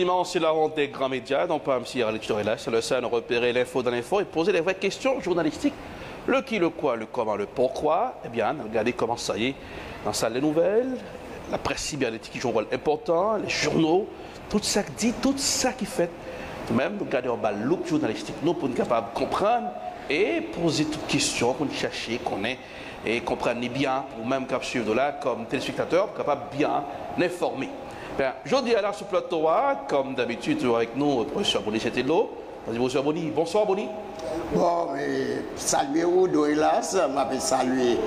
Dimanche, c'est la ronde des grands médias, donc pas M. L'éditorial, c'est le seul repérer l'info dans l'info et poser les vraies questions journalistiques. Le qui, le quoi, le comment, le pourquoi. Eh bien, regardez comment ça y est, dans ça, les nouvelles, la presse cybernétique qui joue un rôle important, les journaux, tout ça qui dit, tout ça qui fait. Même, regardez en bas, loupe journalistique, nous, pour nous capables de comprendre et poser toutes questions, pour nous chercher, connaître et comprendre bien, pour même cap suivre de là, comme téléspectateur, capable bien informer. Bien, je dis à la sous plateau, comme d'habitude, toujours avec nous, le professeur Boni Chetello. Bonsoir Boni. Bonsoir Boni. Bon, saluer Doilas, je saluer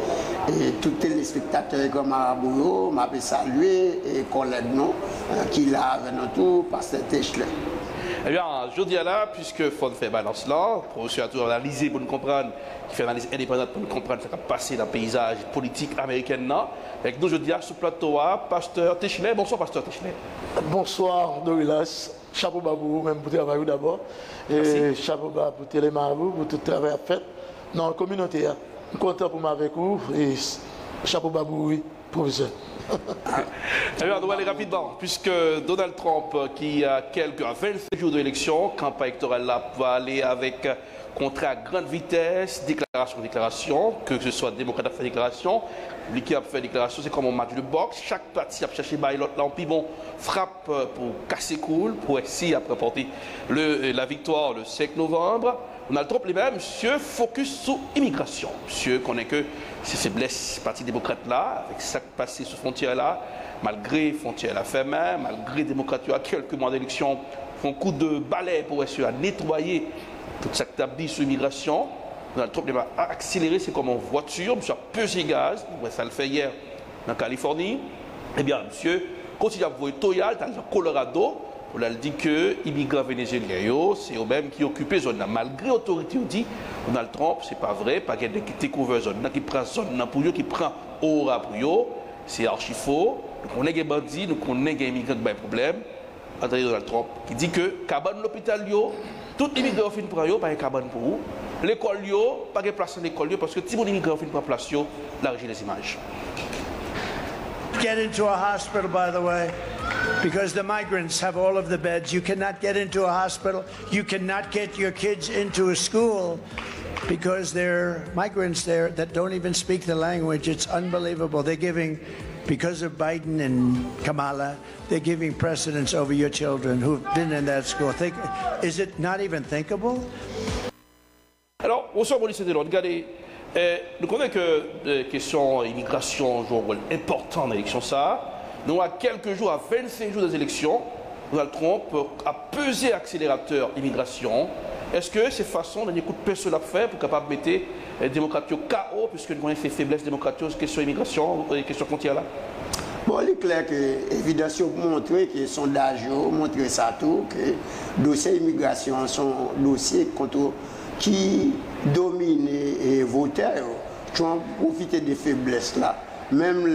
tous les téléspectateurs comme Marabouyo, je saluer les collègues qui là avec nous tout, Pasteur Téchelet. Eh bien, je dis à là, puisque faut faire balance là, le professeur a toujours analysé pour nous comprendre, qui fait une analyse indépendante pour nous comprendre ce qui a passé dans le paysage politique américain. Avec nous, je dis à ce plateau, Pasteur Téchelet. Bonsoir Pasteur Téchelet. Bonsoir Doilas. Chapeau babou, même pour le travail d'abord. Et chapeau babou pour Télémarabou, pour tout le travail fait dans la communauté. Je suis content pour m'avoir avec vous. Et chapeau babou, oui, professeur. Eh bien, on va aller rapidement, puisque Donald Trump, qui a quelques 25 jours d'élection, campagne électorale là, va aller avec contrat à grande vitesse, déclaration, que ce soit démocrate a fait déclaration, lui qui a fait déclaration, c'est comme un match de boxe, chaque parti a cherché l'autre là, puis bon, frappe pour casser cool, pour essayer de remporter la victoire le 5 novembre. Donald Trump lui-même, monsieur, focus sur l'immigration. Monsieur connaît que ces faiblesses parti démocrate là, avec ça qui passé sur frontière là, malgré frontière la fermée, malgré démocratie à quelques mois d'élection, font coup de balai pour essayer de nettoyer tout ça qui tape sur l'immigration. Donald Trump a accéléré, c'est comme en voiture, monsieur a pesé gaz, ça le fait hier en Californie. Eh bien, monsieur, continue à voir Toyal dans le Colorado. On a dit que les immigrants vénézuéliens, c'est eux-mêmes qui occupent la zone. Malgré l'autorité, on dit Donald Trump, c'est pas vrai, pas quelqu'un qui découvre la zone, qui prend la zone pour eux, qui prend aura pour eux, c'est archi faux. On a des bandits, on a des immigrants qui ont des problèmes. André Donald Trump qui dit que cabane l'hôpital, tout immigrant fin pour eux, pas de cabane pour eux. L'école, pas de place dans l'école, parce que si mon immigrant fin pour place, là, j'ai les images. Get into a hospital, by the way, because the migrants have all of the beds. You cannot get into a hospital. You cannot get your kids into a school because there are migrants there that don't even speak the language. It's unbelievable. They're giving, because of Biden and Kamala, they're giving precedence over your children who've been in that school. Is it not even thinkable? Alors, bonsoir, Maurice Delon. Regardez. Nous connaissons que la question immigration joue un rôle important dans l'élection. Nous, à quelques jours, à 25 jours des élections, Donald Trump a pesé accélérateur immigration. Est-ce que c'est façon d'un coup de pied sur la fait pour capable de mettre les démocrates au chaos, puisque nous connaissons ces faiblesses démocratiques, question immigration, question frontière là? Bon, il est clair que l'évidence montre que les sondages montrent ça tout, que le dossier immigration sont dossiers qui dominent les voteurs, qui ont profité des faiblesses là, même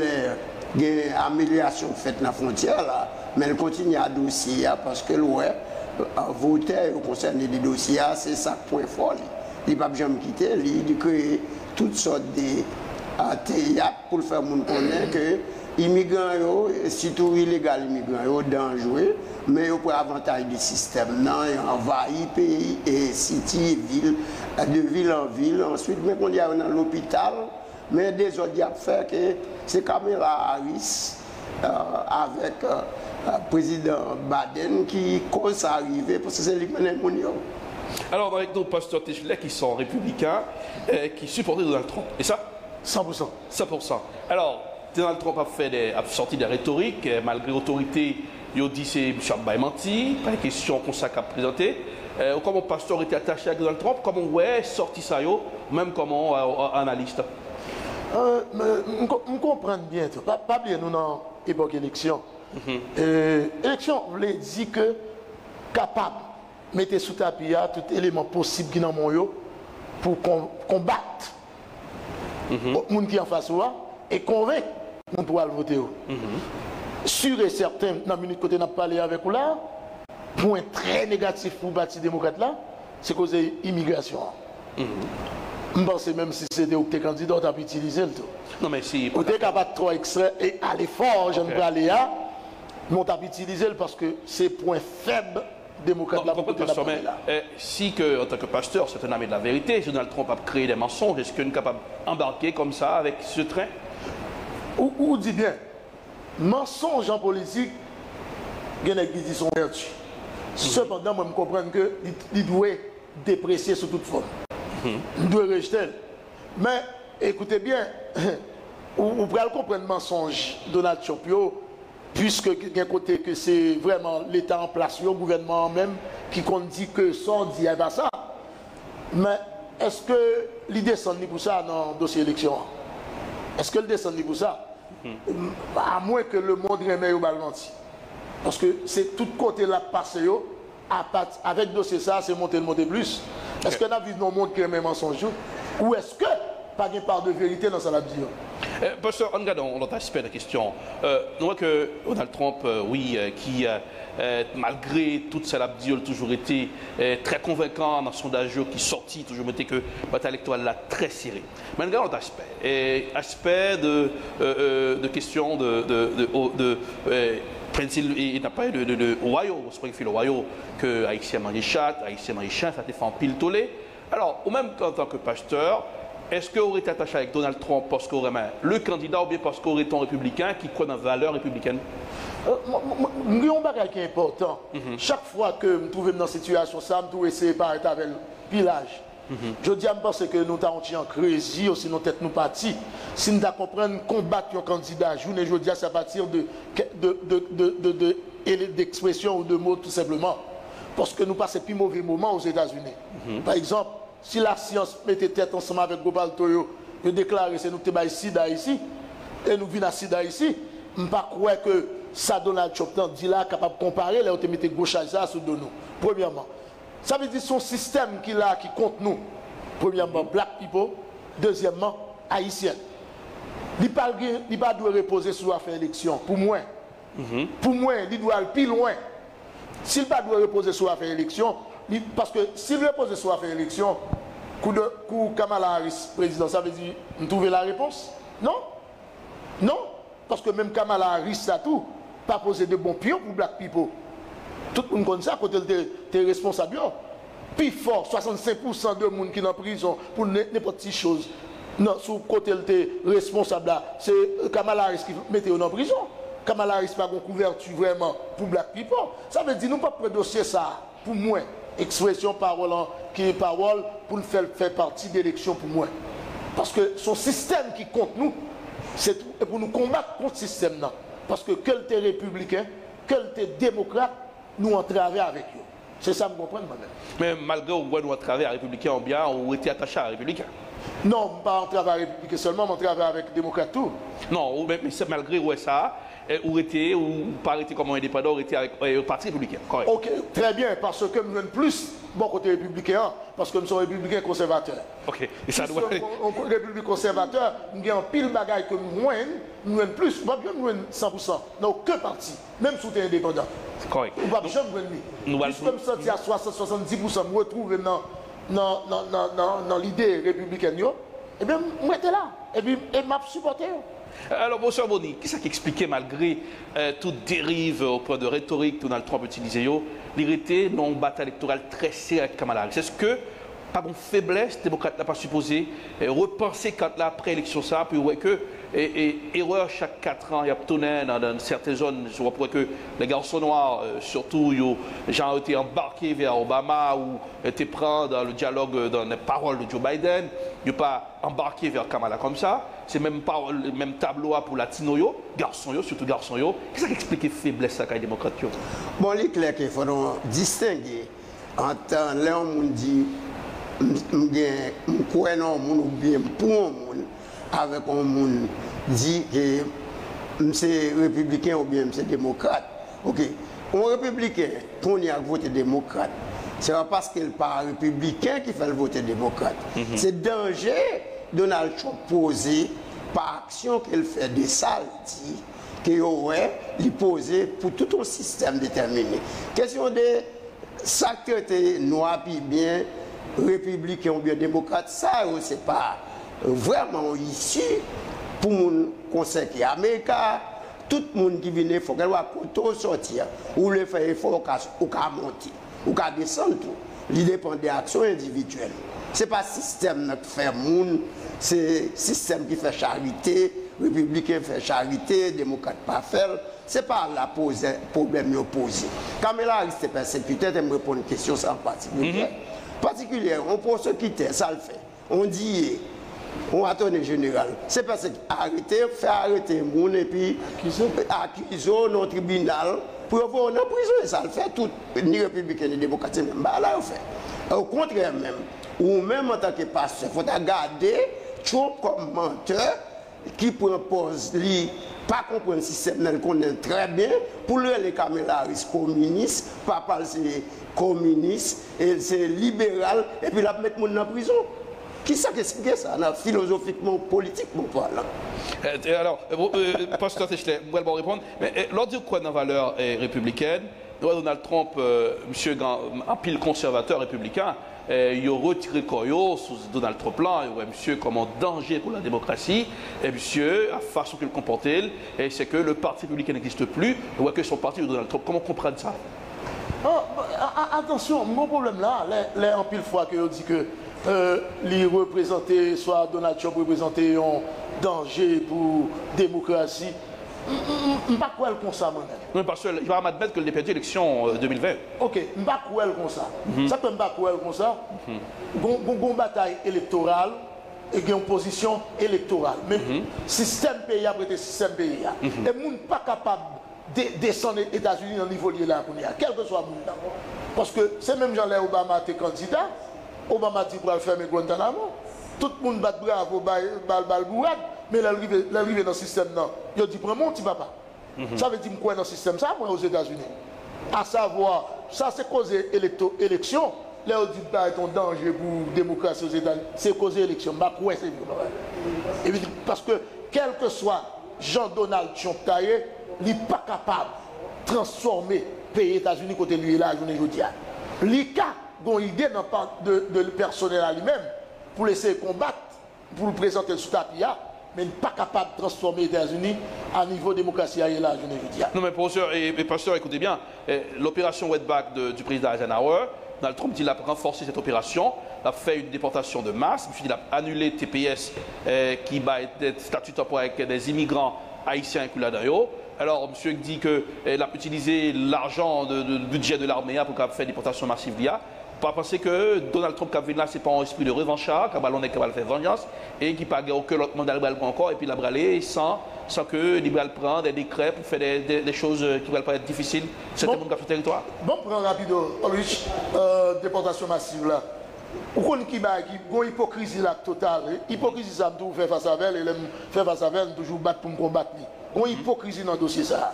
les améliorations faites dans la frontière là, mais elles continuent à dossier parce que les voteurs concernés des dossiers, c'est ça point fort. Il ne peut pas jamais quitter, il crée toutes sortes de théâtres pour faire connaître que immigrants, surtout illégal immigrants, dangereux, mais ils ont avantage du système. Ils envahissent pays et city, ville, de ville en ville. Ensuite, mais on y a dans l'hôpital, mais des autres ont fait que c'est Kamala Harris avec le président Biden qui cause à arriver parce que c'est lui qui mène mon. Alors, avec nos pasteurs Téchelet qui sont républicains, qui supportent Donald Trump. Et ça 100%. 100%. Alors, Donald Trump a sorti des rhétoriques, malgré l'autorité, il a dit c'est M. Abbaye menti, pas de questions qu'on s'est présenté. Comment pasteur était attaché à Donald Trump, comment ouais sorti ça, même comment analyste. Je comprends bien tout. Pas bien nous dans l'époque élection. Élection voulait dire que capable mettre sous tapis tout élément possible qui dans mon yo pour combattre les gens qui en face et convaincre les gens pour voter. Sûr et certain, dans la minute côté n'a parlé avec vous là, point très négatif pour le Parti démocrate là, c'est cause de l'immigration. Je pense même si c'était au candidat, on a pu utiliser le tout. Non mais si. Vous êtes capable de trop extrait et aller fort, je ne peux aller là. Nous avons utilisé parce que c'est point faible démocrate là. Si que, en tant que pasteur, c'est un ami de la vérité, Donald Trump a créé des mensonges, est-ce qu'on est capable d'embarquer comme ça avec ce train? Ou dit bien, mensonge en politique, il y a qui disent son vertu. Cependant, moi, je comprends qu'il doit déprécier sous toute forme. Il doit rejeter. Mais écoutez bien, vous pouvez comprendre le mensonge de Donald Trump, puisque il y a un côté que c'est vraiment l'État en place, le gouvernement même, qui compte dit que sans dire pas ça. Mais est-ce que l'idée descend pour ça dans le dossier élection? Est-ce que le descend pour ça? À moins que le monde remet au menti. Parce que c'est tout côté là passé, avec le dossier ça, c'est monter plus. Est-ce qu'on a vu dans le monde qui remet mensonge? Ou est-ce que pas une part de vérité dans ça la dire? Pasteur, on regarde l'autre aspect de la question. Nous voyons que Donald Trump, qui, malgré toute sa labdie, a toujours été très convaincant dans son sondage qui sortit, toujours été que la bataille électorale là très serrée. Mais on regarde l'autre aspect. Aspect de question il n'a pas eu de Ohio, Springfield, Ohio, que Haïtien mange chat, Haïtien mange chien, ça te fait en pile tollé. Alors, ou même en tant que pasteur, est-ce qu'on aurait été attaché avec Donald Trump parce qu'on aurait le candidat ou bien parce qu'on aurait été un républicain qui croit dans la valeur républicaine? Il y a un bagage qui est important. Chaque fois que je me trouve dans cette situation, ça me trouve essayer par être avec le pillage. Je dis à me penser que nous avons en crazy ou sinon tête nous partis. Si nous comprenons combattre un candidat, journée je dis à partir d'expression ou de mots tout simplement. Parce que nous passons plus mauvais moments aux États-Unis. Par exemple, si la science mettait tête ensemble avec Gopal Toyo, de déclarer que nous sommes SIDA ici, et nous venons à SIDA ici, je ne peux pas croire que ça Donald Trump dit là, capable de comparer, là, on te mette gauche à ça sous nous. Premièrement. Ça veut dire son système qui compte nous. Premièrement, black people. Deuxièmement, haïtien. Il ne doit pas reposer sur l'affaire élection. Pour moi. Pour moi, il doit aller plus loin. S'il ne doit pas reposer sur l'affaire élection, parce que s'il repose sur l'affaire élection, coup Kamala Harris, président, ça veut dire, nous trouvons la réponse? Non? Non? Parce que même Kamala Harris, ça tout, pas poser de bons pions pour black people. Tout le monde connaît ça, quand tu es responsable. Puis fort, 65% de monde qui est en prison pour n'importe quelle chose. Non, sous côté tu es responsable, c'est Kamala Harris qui mette en prison. Kamala Harris n'a pas de couverture vraiment pour black people. Ça veut dire nous pas dossier ça pour moi. Expression parole qui est parole pour faire partie d'élection pour moi. Parce que son système qui compte nous, c'est pour nous combattre contre ce système là. Parce que quel t'es républicain, quel t'es démocrate, nous on travaille avec eux. C'est ça, vous comprenez, madame. Mais malgré où nous travaillons à républicain, ou bien on était attaché à républicain? Non, pas en travail républicain seulement, mais on travaille avec démocrate tout. Non, mais c'est malgré où ça, ou était, ou pas été comme indépendant, ou était avec le parti républicain. Correct. Ok, très bien, parce que nous sommes plus bon côté républicain, parce que nous sommes républicains conservateurs. Ok, et ça doit être. En république conservateur, nous avons pile de bagailles que nous sommes plus, pas bien nous 100%, non, que parti, même sous tes indépendants. C'est correct. Ou pas jamais nous sommes sortis à 60-70%, nous retrouvons dans l'idée républicaine, et bien, moi j'étais là, et puis, je m'a supporté. Alors, bonsoir Boni, qu'est-ce qui expliquait malgré toute dérive au point de rhétorique que Donald Trump utilisait, l'irrité dans une bataille électorale très serrée avec Kamala Harris? Est-ce que, par une faiblesse, démocrate n'a pas supposé repenser quand la préélection ça, puis ouais que erreur chaque 4 ans, il y a tourné dans certaines zones, je vois que les garçons noirs, surtout, ils ont été embarqués vers Obama ou été pris dans le dialogue, dans les paroles de Joe Biden, ils n'ont pas embarqué vers Kamala comme ça. C'est même tableau pour latino, garçons, surtout garçons. Qu'est-ce qui explique la faiblesse de la démocrate? Bon, il est clair qu'il faut distinguer entre là où on dit je crois non ou bien pour un monde avec un monde dit que c'est républicain ou bien c'est démocrate. Ok, un républicain pour y voter démocrate, c'est pas parce qu'il n'est pas républicain qu'il fait le voter démocrate. C'est danger Donald Trump posé par action qu'il fait des salties qu'il aurait lui posé pour tout un système déterminé. Question de ça que noir puis bien républicain ou bien démocrate, ça c'est pas vraiment issu pour mon conseil qui est américain, tout le monde qui vient, il faut qu'elle soit sortir, ou le faire effort, ou qu'à monter, ou qu'à descendre tout. Il dépend des actions individuelles. Ce n'est pas le système qui fait monde, c'est le système qui fait charité, républicain fait charité, démocrate pas faire. Ce n'est pas la problème opposé. Kamala Harris est persécuté, elle me répond une question sans particulier. Particulièrement, on peut se quitter, ça le fait. On dit, on attend général. C'est parce qu'arrêter, faire arrêter le monde et puis accuser dans le tribunal pour avoir en prison. Et ça le fait tout, ni républicain ni démocratique, même là, on fait. Au contraire même, ou même en tant que pasteur, il faut garder Trump comme menteur qui propose, pas comprendre le système, il connaît très bien, pour lui, les Kamala Harris communistes, papa c'est communiste, et c'est libéral, et puis il va mettre le monde en prison. Qui ça qui explique ça, philosophiquement, politiquement parlant? Alors, pasteur Techler, vous allez répondre, mais lors de quoi dans la valeur républicaine, Donald Trump, monsieur un pile conservateur républicain, il a retiré Koyo sous Donald Trump là, il a monsieur comme un danger pour la démocratie, et monsieur, la façon qu'il comportait, c'est que le parti républicain n'existe plus, il voit que son parti de Donald Trump. Comment comprendre ça? Attention, mon problème là, les en pile fois que on dit que les représenter, soit Donald Trump représenter un danger pour la démocratie, je ne sais pas quoi comme ça, moi. Non, parce qu'il va admettre que les perdu l'élection 2020. Ok, je ne sais pas quoi comme ça. Ça peut pas quoi comme ça. Une bataille électorale et une position électorale. Mais système pays après le système pays. Et nous ne sommes pas capables de descendre aux États-Unis dans le niveau de là, quel que soit le monde. Parce que c'est même Jean-Léon Obama était candidat. Obama dit pour fermer Guantanamo. Tout le monde bat bravo, bal bourrade, mais l'arrivée dans le système, non. Il dit prends mon petit papa. Ça veut dire quoi dans le système, ça, moi, aux États-Unis. À savoir, ça c'est causé élection. Là, on dit que c'est un danger pour la démocratie aux États-Unis. C'est causé élection. Parce que, quel que soit Jean-Donald Trump, il n'est pas capable de transformer le pays États-Unis côté lui là, je ne dis pas. L'ICA a une idée de personnel à lui-même pour laisser combattre, pour le présenter sous tapis, mais n'est pas capable de transformer les États-Unis à niveau démocratie là, je ne dis pas. Non, mais professeur et pasteur, écoutez bien, l'opération Wetback du président Eisenhower, Donald Trump dit qu'il a renforcé cette opération, il a fait une déportation de masse, il a annulé TPS qui va être statut temporaire avec des immigrants haïtiens inclus là-dedans. Alors, monsieur dit qu'il a utilisé l'argent du budget de l'armée pour faire des déportations massives. Pas penser que Donald Trump qui là, c'est pas un esprit de revanchard, qui va faire vengeance, et qui n'a aucun autre mandat encore, et puis il a bralé sans que il va prendre des décrets pour faire des choses qui vont pas être difficiles. C'est le monde qui a fait territoire. Bon, prends rapido, Ulrich, déportation massive là. Vous connaissez qui a une hypocrisie là totale. Hypocrisie, ça me fait face à elle, et fait face à elle, toujours battre pour me combattre. Il y a une hypocrisie dans le dossier ça.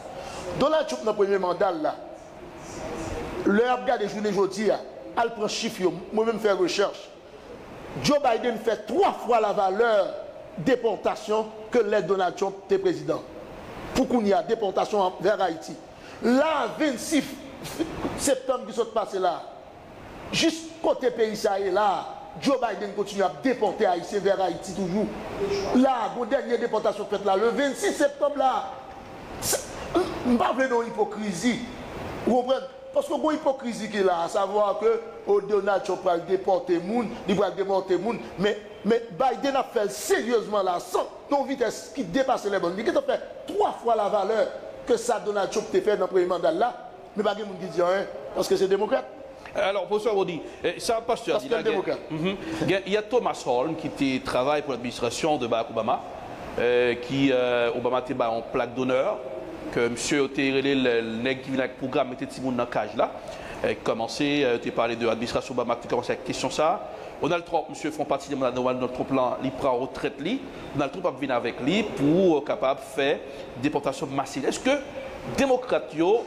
Donald Trump, dans le premier mandat là, l'heure regarde les journées aujourd'hui, elle prend chiffre, moi-même faire recherche. Joe Biden fait 3 fois la valeur déportation que l'aide Donald Trump était président. Pour qu'on y a déportation vers Haïti. Là, 26 septembre qui s'est passé là, juste côté pays ça est là, Joe Biden continue à déporter Haïtiens vers Haïti toujours. Là, la dernière déportation faite là, le 26 septembre là, je ne veux pas parler d'hypocrisie. Vous comprenez? Parce que y a une hypocrisie qui est là, à savoir que Donald Trump va déporter les gens, il va déporter les gens, mais Biden a fait sérieusement là, sans une vitesse qui dépasse les bonnes. Il a fait 3 fois la valeur que ça Donald Trump a fait dans le premier mandat là, mais pas de gens qui disent rien, parce que c'est démocrate. Alors, professeur Rodi, ça pasteur dit il y a Thomas Holm qui travaille pour l'administration de Barack Obama, qui Obama était en plaque d'honneur. Que monsieur a relé le nègre qui vient avec le programme, mettait Timon dans la cage là. Commencé, tu as parlé de l'administration Obama, tu as commencé avec la question ça. Donald Trump, monsieur, font partie de Donald Trump là, il prend en retraite lui. Donald Trump va venir avec lui pour capable faire déportation massive. Est-ce que les démocrates ne sont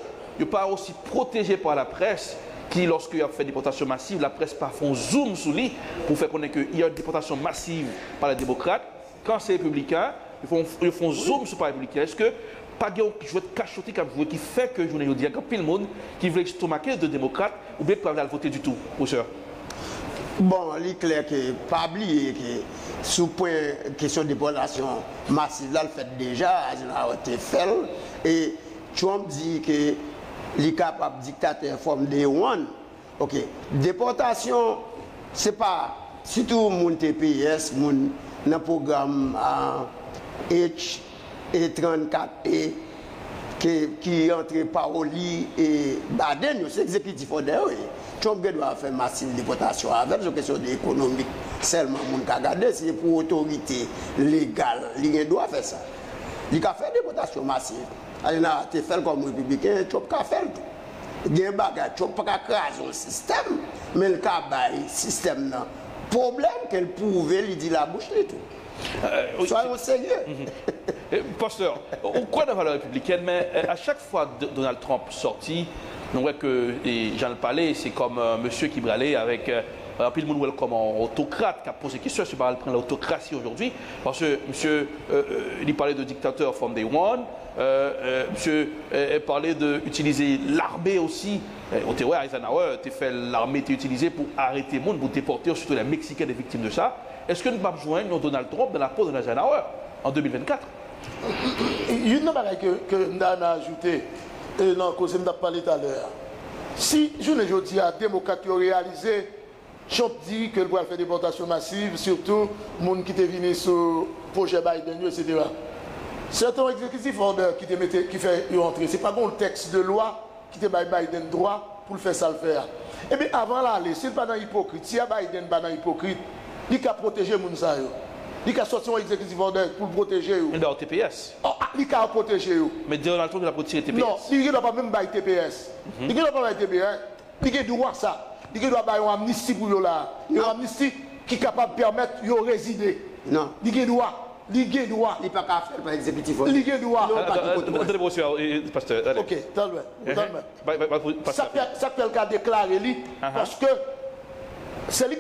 pas aussi protégés par la presse qui, lorsqu'il a fait déportation massive, la presse pas font zoom sur lui pour faire connaître qu'il y a une déportation massive par les démocrates. Quand c'est républicain, ils font zoom sur les républicains. Est-ce que pas de jouer de cachotis qui fait que je ne dis pas le monde qui veut estomaquer de démocrates ou bien pas voter du tout, professeur? Bon, il est clair que pas oublier que sous point question de déportation massive, là, le fait déjà, il a été fait, Et Trump dit que les capables dictateurs forment des one. Ok. Déportation, c'est pas. Si tout le monde TPS, dans le programme H34E, qui entre Paoli et Biden, c'est exécutif d'ailleurs. Trump doit faire massive déportation avec une question économique. Seulement, mon Kagade, c'est pour autorité légale. Il doit faire ça. Il a fait déportation massive. Il a fait comme républicain, Trump a fait tout. Il y a un bagage, Trump n'a pas créé un système, mais il a un système. Problème qu'elle pouvait, il dit la bouche et tout. Soyons sérieux. Pasteur, on croit dans la valeur républicaine, mais à chaque fois Donald Trump sorti, on voit que Jean le Palais, c'est comme un monsieur qui bralait avec un peu de monde comme un autocrate qui a posé question sur l'autocratie aujourd'hui. Parce que monsieur, il parlait de dictateur from day one. Monsieur parlait d'utiliser l'armée aussi. Au théorie, Eisenhower, fait l'armée était utilisée pour arrêter le monde, pour déporter surtout les Mexicains des victimes de ça. Est-ce que nous pouvons joindre Donald Trump dans la pose de Eisenhower en 2024? Il y a une chose que nous avons ajouté dans ce que nous avons parlé tout à l'heure. Si je ne dis à démocrate qui ont réalisé, Trump dit que le va faire des déportations massives, surtout les gens qui étaient venus sur le projet Biden, etc. C'est un exécutif order qui fait rentrer. Ce n'est pas bon le texte de loi qui te Biden droit pour le faire ça le faire. Et bien avant l'aller, s'il n'est pas dans l'hypocrite, si Biden n'est pas dans l'hypocrite, il a protégé les gens. Il a sorti un exécutif order pour protéger. Il a TPS. Il a protégé. Mais Donald Trump, il a protégé TPS. Non, il ne doit pas même bailler TPS. Il ne doit pas bailler TPS. Il doit ça. Il doit bailler une amnistie pour eux là. Une amnistie qui est capable de permettre de résider. Non. Il doit. Il doit. Il n'est pas qu'à faire par exécutif. Il doit. Pasteur. Ok, ça fait le cas déclaré lui parce que c'est lui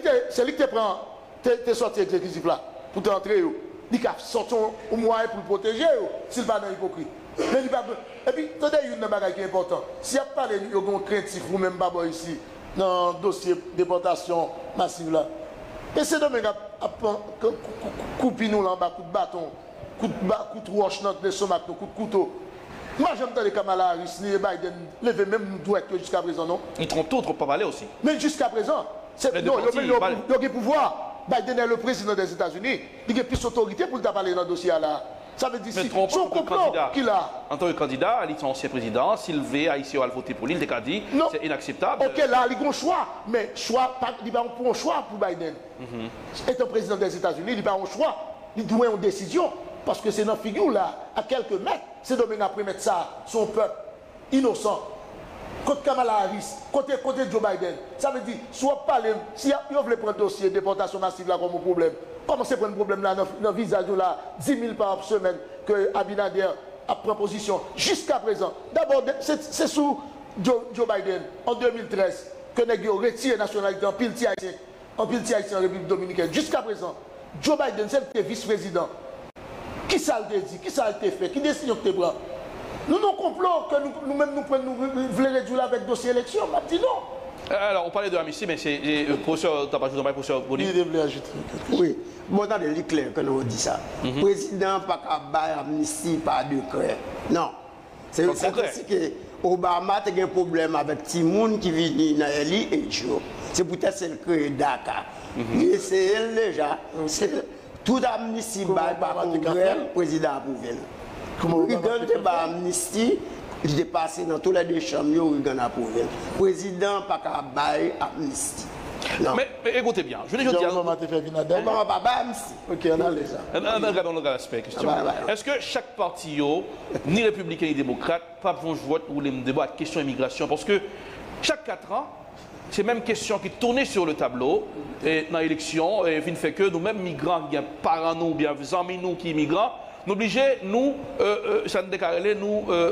qui prend tes sorties exécutives là pour t'entrer. Il a sorti au moyen pour le protéger s'il va dans l'hypocrite. Et puis, attendez, il y a une chose qui est importante. Si il y a pas de craintif ou même pas ici, dans le dossier de déportation massive là, et c'est dommage à couper nous là en bas, coup de bâton, coup de roche dans le somac, coup de couteau. Moi j'aime tant les Kamala Harris, les Biden, lever même douette jusqu'à présent, non? Ils trompent pas mal aussi. Mais jusqu'à présent, non, il a le pouvoir. Biden est le président des États-Unis. Il a plus d'autorité pour parler dans le dossier là. Ça veut dire que son complot qu'il a. En tant que candidat, il est ancien président, s'il veut haïtien à voter pour lui, il a dit c'est inacceptable. Ok, là, il a un choix, mais il n'a pas un choix pour Biden. Étant président des États-Unis, il n'a pas un choix. Il doit une décision. Parce que c'est dans la figure là, à quelques mètres, c'est dommage après mettre ça, son peuple innocent. Côté Kamala Harris, côté Joe Biden, ça veut dire, soit parler, si vous voulez prendre un dossier de déportation massive là comme un problème, commencez à prendre un problème là dans le visage là, 10 000 par semaine que Abinader a pris position jusqu'à présent. D'abord, c'est sous Joe Biden en 2013 que nous avons retiré la nationalité en pile haïtien en République dominicaine. Jusqu'à présent, Joe Biden, c'est le vice-président. Qui ça a dit? Qui ça a été fait? Qui décide que tu prends? Nous nous complot que nous-mêmes nous voulons réduire avec le dossier élection. On m'a dit non. Alors, on parlait de l'amnistie, mais c'est le professeur, t'as pas ajouté, professeur Boni. Il devait ajouter. Oui, bon, dans le clair que nous dit ça. Le président pas qu'à bailler amnistie par décret. Non. C'est aussi que Obama a un problème avec Timoun qui vient dans l'Eli et Joe. C'est peut-être celle que Dakar. Et c'est elle déjà. Tout amnistie par le Congrès, le président a approuvé. Il donne pas amnistie, il est passé dans tous les deux chambres, il a approuvé. Le président pas qu'à bailler amnistie. Mais écoutez bien, je vais dire. Obama te fait venir d'elle. Obama pas bailler amnistie. Ok, on a les ça. Regardons l'aspect question. Est-ce que chaque parti, ni républicain ni démocrate, pas vont jouer ou les débats de question immigration? Parce que chaque 4 ans, c'est même question qui tournait sur le tableau et dans l'élection, et fin fait que nous-mêmes migrants, bien parents nous, bien amis nous qui immigrants, nous obligés, nous, ça nous déclare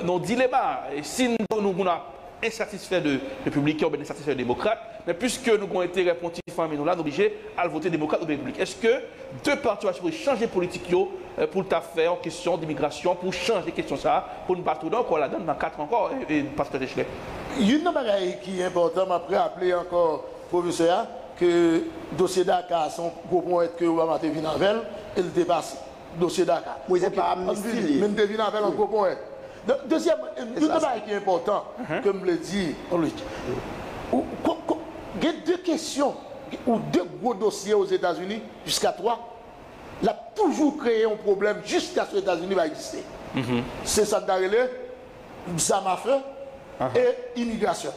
nos dilemmas. Et si nous sommes insatisfaits de républicains ou bien insatisfaits de démocrates, mais puisque nous avons été répondus, nous sommes obligés à voter démocrate ou républicain. Est-ce que deux partis vont changer politique pour le faire en question d'immigration, pour changer les questions ça, pour ne pas tout encore la donne dans 4 ans encore, et pasteur Deschlet? Il y a une chose qui est importante, après appeler encore le professeur, que le dossier Dakar, son gros point que Obama te venu avec, il dépasse le dossier Dakar. Oui, c'est pas amnistie. Même te venu avec un gros point. Deuxième, un débat qui est important, comme le dit Luc. Il y a deux questions ou deux gros dossiers aux États-Unis, jusqu'à 3. Il a toujours créé un problème jusqu'à ce que les États-Unis va exister. C'est ça ça m'a fait, et immigration.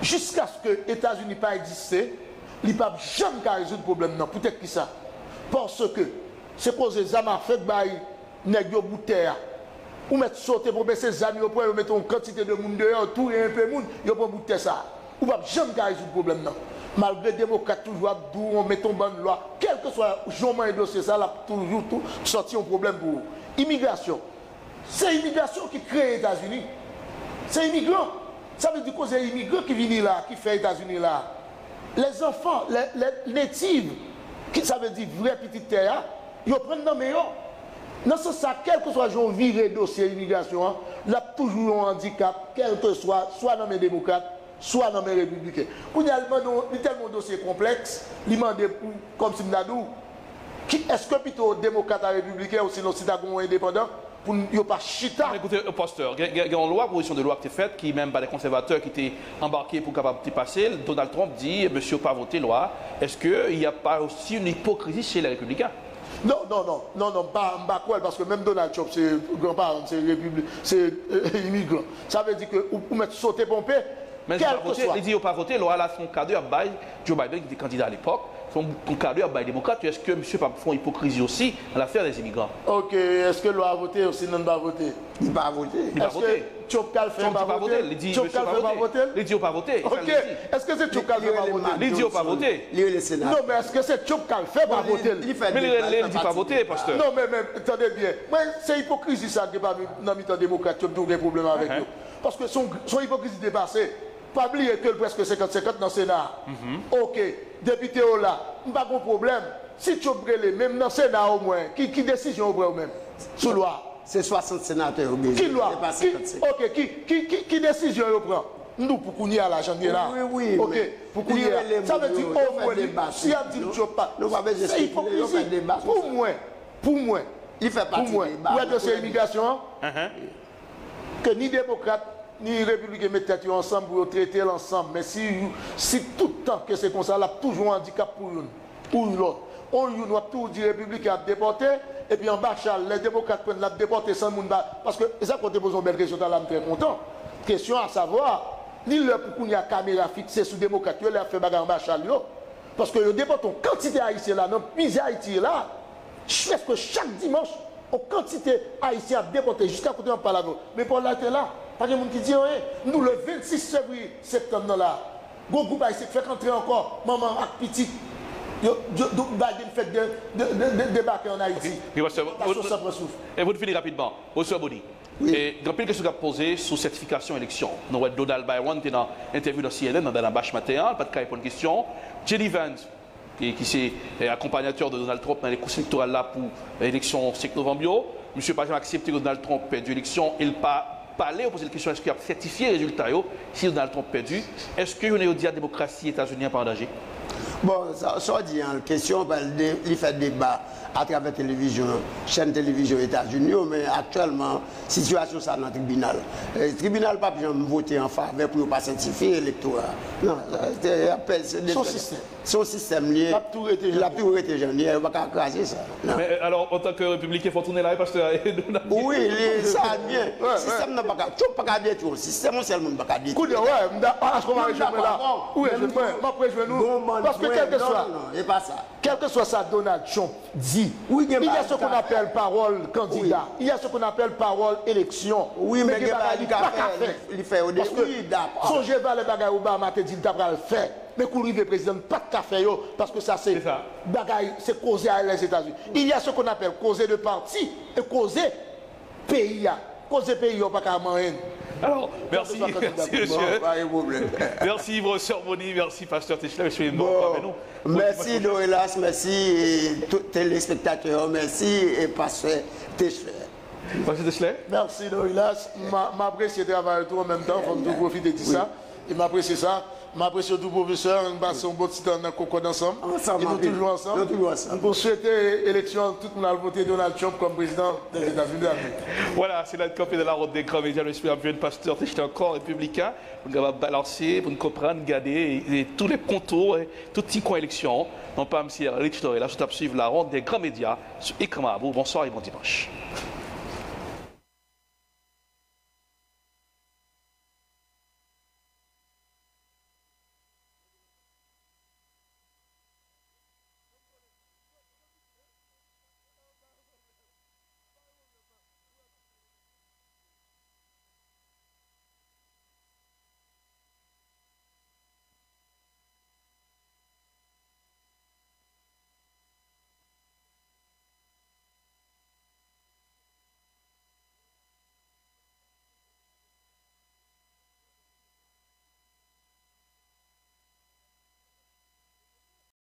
Jusqu'à ce que les États-Unis pas existé, ils ne peuvent jamais résoudre le problème. Non, peut-être que ça. Parce que c'est cause des amas fait nèg yo bouteille ou mettre sauter pour baisser les amis au point mettre une quantité de monde dehors tout et un peu monde yo prend bouteille ça ou pas jamais résoudre le problème non malgré démocrate toujours d'où on met une bonne loi quel que soit journée et dossier ça là toujours tout sortir un problème pour immigration c'est l'immigration qui crée les États-Unis c'est immigrants ça veut dire que c'est immigrants qui viennent là qui fait les États-Unis là les enfants les natives qui ça veut dire vrai petite terre ils prennent dans meilleur. Dans ce sens, quel que soit le viré dossier immigration, il y a toujours un handicap, quel que soit dans mes démocrates, soit dans mes républicains. Pour nous, il y a tellement de dossiers complexes, il demande comme si nous est-ce que plutôt démocrate et républicain ou sinon citoyen indépendant pour ne pas chita. Écoutez, pasteur, il y a une loi, proposition de loi qui est faite, qui même par les conservateurs qui étaient embarqués pour capable de passer. Donald Trump dit, monsieur, pas voter loi. Est-ce qu'il n'y a pas aussi une hypocrisie chez les républicains? Non, pas quoi, parce que même Donald Trump, c'est grand-parent, c'est immigrant. Ça veut dire que vous mettez sauter pompé, mais quel que soit. Il dit qu'il n'a pas voté, loi là, son cadre à Biden, Joe Biden qui était candidat à l'époque, son cadre à Biden démocrate, est-ce que monsieur pas font hypocrisie aussi dans l'affaire des immigrants? Ok, est-ce que loi a voté ou sinon pas voté? Il n'a pas voté. Il a voté. Tchopkal fait pas voter. Il dit monsieur pas voter. Il dit pas voter. Ok, est-ce que c'est Tchopkal fait pas voter? Il dit pas voter. Non, mais est-ce que c'est Tchopkal fait pas voter? Mais il dit pas voter, pasteur. Non, mais attendez bien. C'est hypocrisie ça qui n'est pas dans le démocrate qui a des problèmes avec nous. Parce que son hypocrisie dépassée. Pas oublier que presque 50-50 dans le Sénat. Ok, député là, pas de problème. Si tu brûles, même dans le Sénat au moins, qui décision au moins même? Sous loi. C'est 60 sénateurs. Qui loi? Ok, qui décision au prend? Nous, pour qu'on y a l'argent là. Oui. Ok, pour qu'on y a. Ça veut dire au moins, si on dit que tu pas. C'est hypocrisie. Pour moi. Il fait partie du débat. Il y a de immigration. Que ni démocrate, ni républicains mettent tête ensemble pour traiter l'ensemble. Mais si tout le temps que c'est comme ça, il y a toujours un handicap pour l'une ou l'autre. On doit tout dire républicains à déporter, et puis en bas, les démocrates prennent la déporter sans monde. Parce que ça, quand tu poses une belle question, là, je suis très content. Question à savoir, ni le pour qu'il y a caméra fixée sous démocrate, il a fait bagarre en bas, parce que le déporte en quantité haïtienne là, dans le Haïti là, presque chaque dimanche, en quantité haïtienne à déporter jusqu'à côté on parle avec. Mais pour là, pas de monde qui dit rien. Nous, le 26 février, septembre, là, le groupe haïtien fait rentrer encore maman et petit. Biden fait débarquer en Haïti. Et vous finissez rapidement. Monsieur Boni, et il y a une question à poser sur certification élection. Nous avons Donald Byron qui est dans l'interview de CNN, dans la bâche matin, pas de cas pour une question. Jenny Vance, qui est accompagnateur de Donald Trump dans les courses électorales là pour l'élection 5 novembre. Monsieur Pajan a accepté que Donald Trump perde l'élection. Il n'a pas parlé, poser la question, est-ce qu'il a certifié les résultats si Donald Trump perdu? Est-ce que vous avez dit à la démocratie états-unienne pas en danger? Bon, ça dit en question, il fait débat à travers la télévision, chaîne télévision États-Unis, mais actuellement, situation ça dans le tribunal. Le tribunal n'a pas besoin de voter en faveur pour ne pas certifier l'électorat. Non, c'est son système. Son système, il a tout été jeune, il ne va pas craser ça. Non. Mais alors, en tant que républicain, il faut tourner là, pasteur. Oui, ça a bien. Le système n'a pas qu'à. Tu n'as pas qu'à dire tout. Le système, on seulement pas qu'à dire tout. Ouais, parce qu'on va rejoindre là. Oui, je vais nous. Parce que quel que soit ça, Donald Trump dit, il y a ce qu'on appelle parole candidat, il y a ce qu'on appelle parole élection. Oui, mais il n'y a pas il fait au début. Songez vers les bagages Obama, te dit, il t'a fait. Mais pour le président, pas de café, parce que ça, c'est bagaille, c'est causer à les États-Unis. Il y a ce qu'on appelle causer de parti et causer pays. Causer pays, pas qu'à manger. Alors, merci, monsieur. Merci, professeur Boni, merci, pasteur Techler. Merci, Dorelas, merci, téléspectateurs, merci, et pasteur Techler. Pasteur Techler. Merci, Dorelas. M'apprécie le travail tout en même temps, il faut tout profiter de ça. Et m'apprécie ça. m'apprécie tout professeur, nous passons un bon petit temps dans le concours ensemble. Ensemble, Et nous toujours ensemble. Nous toujours ensemble. Pour souhaiter l'élection, tout le monde a voté Donald Trump comme président des États-Unis d'Amérique. Voilà, c'est la campagne de la route des grands médias. J'espère que le pasteur était encore républicain. Vous allez balancer, vous comprendre, regarder tous les contours, tout petit coin élection. Non pas M. Rich Toré, là, je tape suivre la ronde des grands médias sur Écran Marabout. Bonsoir et bon dimanche.